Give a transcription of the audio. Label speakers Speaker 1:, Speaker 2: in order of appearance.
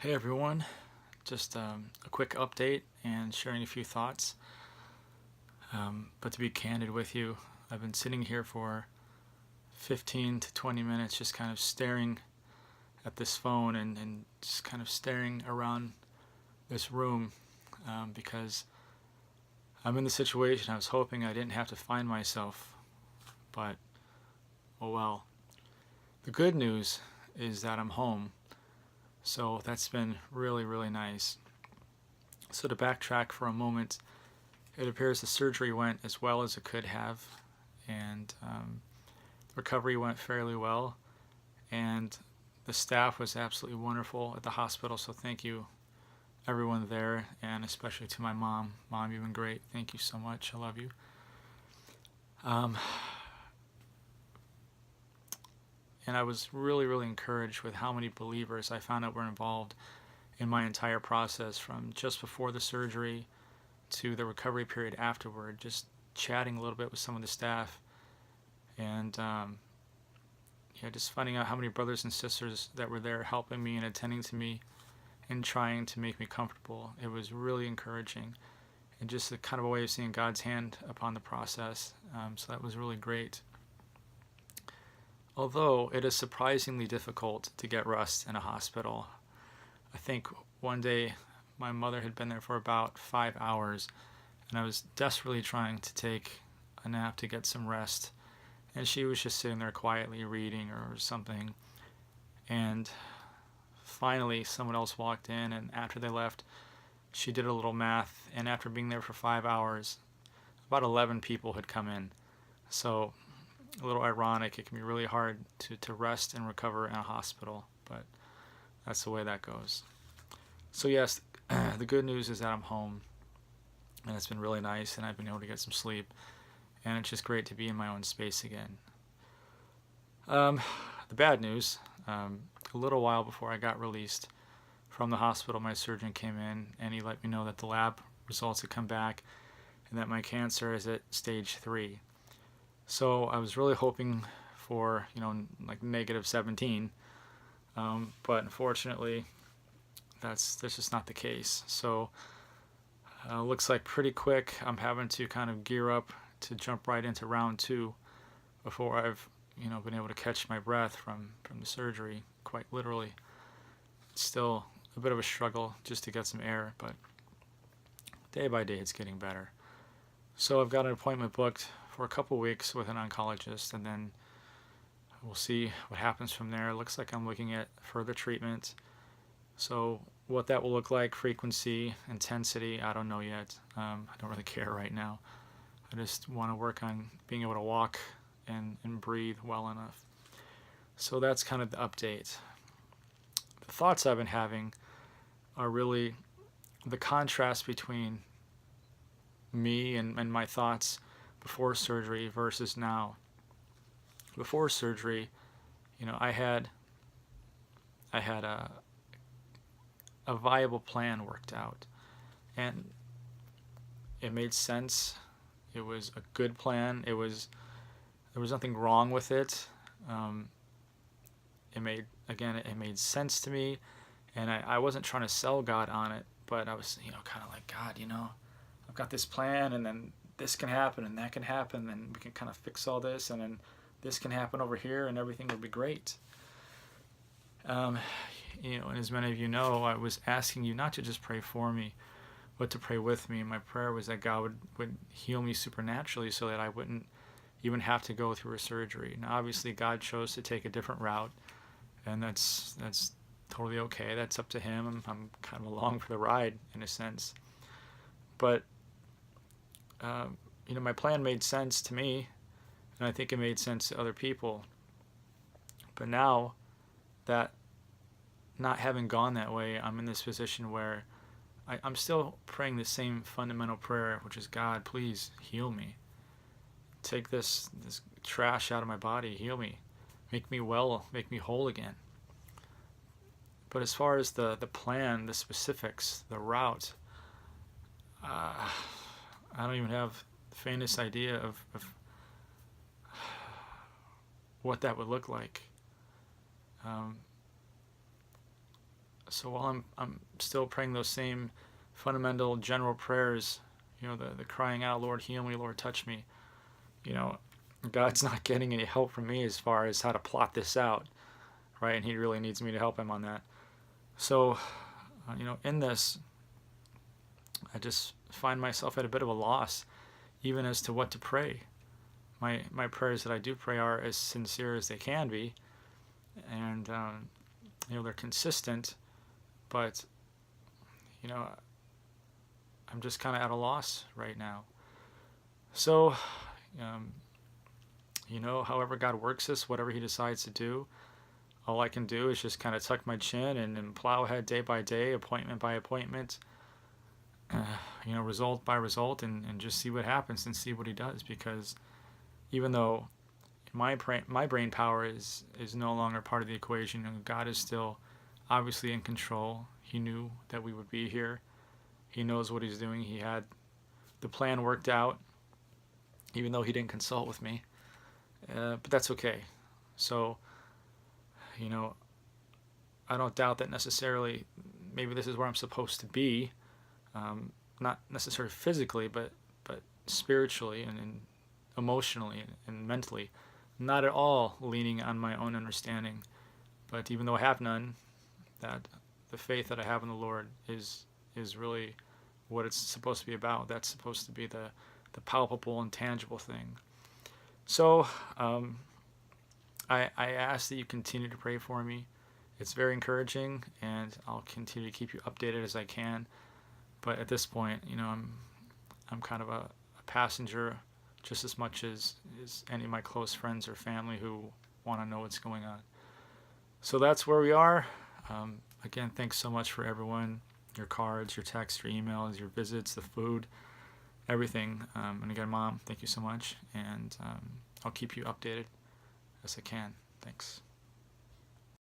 Speaker 1: Hey everyone, just a quick update and sharing a few thoughts. But to be candid with you, I've been sitting here for 15 to 20 minutes just kind of staring at this phone and just kind of staring around this room because I'm in the situation I was hoping I didn't have to find myself, but oh well. The good news is that I'm home, so that's been really, really nice. So to backtrack for a moment, it appears the surgery went as well as it could have, and recovery went fairly well, and the staff was absolutely wonderful at the hospital. So thank you, everyone there, and especially to my mom. Mom, you've been great. Thank you so much. I love you. Um, and I was really, really encouraged with how many believers I found out were involved in my entire process, from just before the surgery to the recovery period afterward, just chatting a little bit with some of the staff, and yeah, just finding out how many brothers and sisters that were there helping me and attending to me and trying to make me comfortable. It was really encouraging, and just a kind of a way of seeing God's hand upon the process. So that was really great. Although it is surprisingly difficult to get rest in a hospital. I think one day my mother had been there for about 5 hours, and I was desperately trying to take a nap to get some rest. And she was just sitting there quietly reading or something. And finally, someone else walked in, and after they left, she did a little math. And after being there for 5 hours, about 11 people had come in. So, a little ironic. It can be really hard to rest and recover in a hospital, but that's the way that goes. So, yes, the good news is that I'm home, and it's been really nice, and I've been able to get some sleep, and it's just great to be in my own space again. Um, the bad news, a little while before I got released from the hospital, my surgeon came in and he let me know that the lab results had come back and that my cancer is at stage 3. So I was really hoping for, like negative 17, but unfortunately, that's just not the case. So looks like pretty quick I'm having to kind of gear up to jump right into round 2 before I've been able to catch my breath from the surgery, quite literally. It's still a bit of a struggle just to get some air, but day by day it's getting better. So I've got an appointment booked for a couple weeks with an oncologist, and then we'll see what happens from there. It looks like I'm looking at further treatment. So what that will look like, frequency, intensity, I don't know yet. I don't really care right now. I just want to work on being able to walk and breathe well enough. So that's kind of the update. The thoughts I've been having are really the contrast between me and my thoughts before surgery versus now. Before surgery, I had a viable plan worked out, and it made sense. It was a good plan. There was nothing wrong with it. It made sense to me, and I wasn't trying to sell God on it, but I was kind of like, God, I've got this plan, and then this can happen and that can happen, and we can kind of fix all this, and then this can happen over here, and everything will be great. And as many of you know, I was asking you not to just pray for me, but to pray with me. My prayer was that God would heal me supernaturally so that I wouldn't even have to go through a surgery. Now, obviously, God chose to take a different route, and that's totally okay. That's up to Him. I'm kind of along for the ride in a sense. But my plan made sense to me, and I think it made sense to other people. But now that not having gone that way, I'm in this position where I'm still praying the same fundamental prayer, which is, God, please heal me. Take this trash out of my body. Heal me. Make me well. Make me whole again. But as far as the plan, the specifics, the route, I don't even have the faintest idea of what that would look like. So while I'm still praying those same fundamental general prayers, the crying out, Lord heal me, Lord touch me, you know, God's not getting any help from me as far as how to plot this out, right? And He really needs me to help Him on that. So, in this, I just find myself at a bit of a loss, even as to what to pray. My prayers that I do pray are as sincere as they can be, and they're consistent, but I'm just kind of at a loss right now. So, however God works this, whatever He decides to do, all I can do is just kind of tuck my chin and plow ahead day by day, appointment by appointment, result by result, and just see what happens and see what He does. Because even though my brain power is no longer part of the equation, God is still obviously in control. He knew that we would be here. He knows what He's doing. He had the plan worked out, even though He didn't consult with me. But that's okay. So, I don't doubt that necessarily maybe this is where I'm supposed to be. Not necessarily physically, but spiritually and emotionally and mentally. Not at all leaning on my own understanding. But even though I have none, that the faith that I have in the Lord is really what it's supposed to be about. That's supposed to be the palpable and tangible thing. So I ask that you continue to pray for me. It's very encouraging, and I'll continue to keep you updated as I can. But at this point, I'm kind of a passenger just as much as any of my close friends or family who want to know what's going on. So that's where we are. Again, thanks so much for everyone, your cards, your texts, your emails, your visits, the food, everything. And again, Mom, thank you so much. And I'll keep you updated as I can. Thanks.